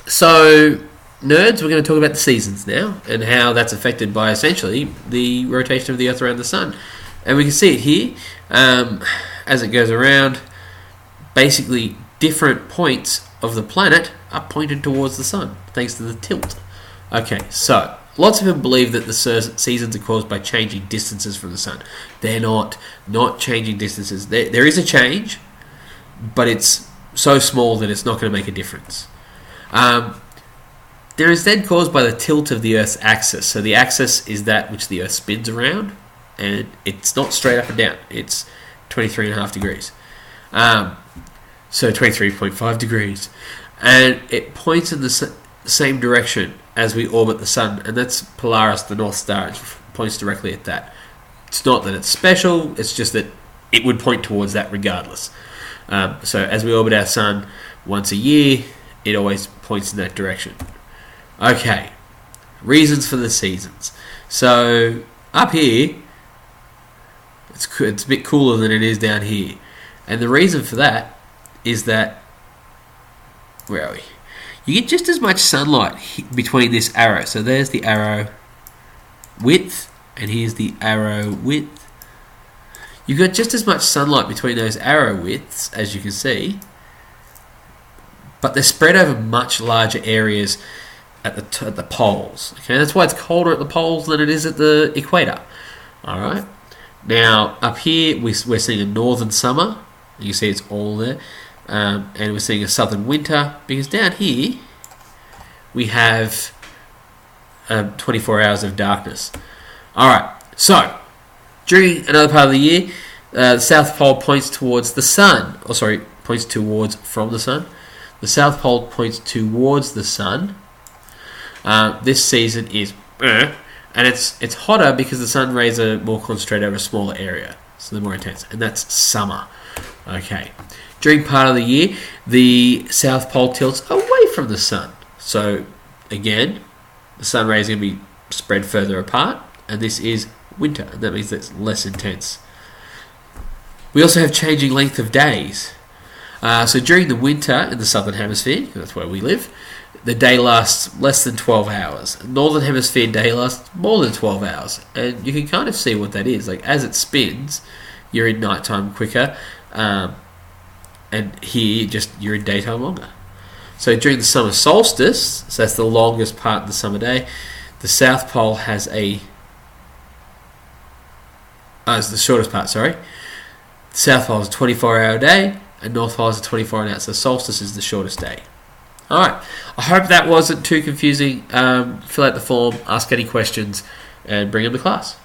So, nerds, we're going to talk about the seasons now and how that's affected by essentially the rotation of the Earth around the Sun. And we can see it here as it goes around. Basically, different points of the planet are pointed towards the Sun thanks to the tilt. Okay, so lots of people believe that the seasons are caused by changing distances from the Sun. They're not changing distances. There is a change, but it's so small that it's not going to make a difference. They're instead caused by the tilt of the Earth's axis. So the axis is that which the Earth spins around, and it's not straight up and down. It's 23.5 degrees. So 23.5 degrees. And it points in the same direction as we orbit the Sun, and that's Polaris, the North Star. It points directly at that. It's not that it's special, it's just that it would point towards that regardless. So as we orbit our Sun once a year, it always points in that direction. Okay, reasons for the seasons. So up here, it's a bit cooler than it is down here. And the reason for that is that, where are we? You get just as much sunlight between this arrow. So there's the arrow width, and here's the arrow width. You've got just as much sunlight between those arrow widths, as you can see, but they're spread over much larger areas at the poles. Okay, that's why it's colder at the poles than it is at the equator. All right. Now up here we're seeing a northern summer. You can see it's all there, and we're seeing a southern winter because down here we have 24 hours of darkness. All right. So during another part of the year, the South Pole points towards the Sun. Points towards from the Sun. The South Pole points towards the Sun. This season is, and it's hotter because the sun rays are more concentrated over a smaller area, so they're more intense, and that's summer. Okay. During part of the year, the South Pole tilts away from the Sun. So again, the sun rays are going to be spread further apart, and this is winter, and that means it's less intense. We also have changing length of days. So during the winter in the southern hemisphere, that's where we live, the day lasts less than 12 hours. Northern hemisphere day lasts more than 12 hours, and you can kind of see what that is. Like as it spins, you're in nighttime quicker, and here you're in daytime longer. So during the summer solstice, so that's the longest part of the summer day, the South Pole has it's the shortest part, sorry. The South Pole is a 24-hour day, and North Pole is a 24-hour day, so solstice is the shortest day. Alright, I hope that wasn't too confusing. Fill out the form, ask any questions, and bring them to class.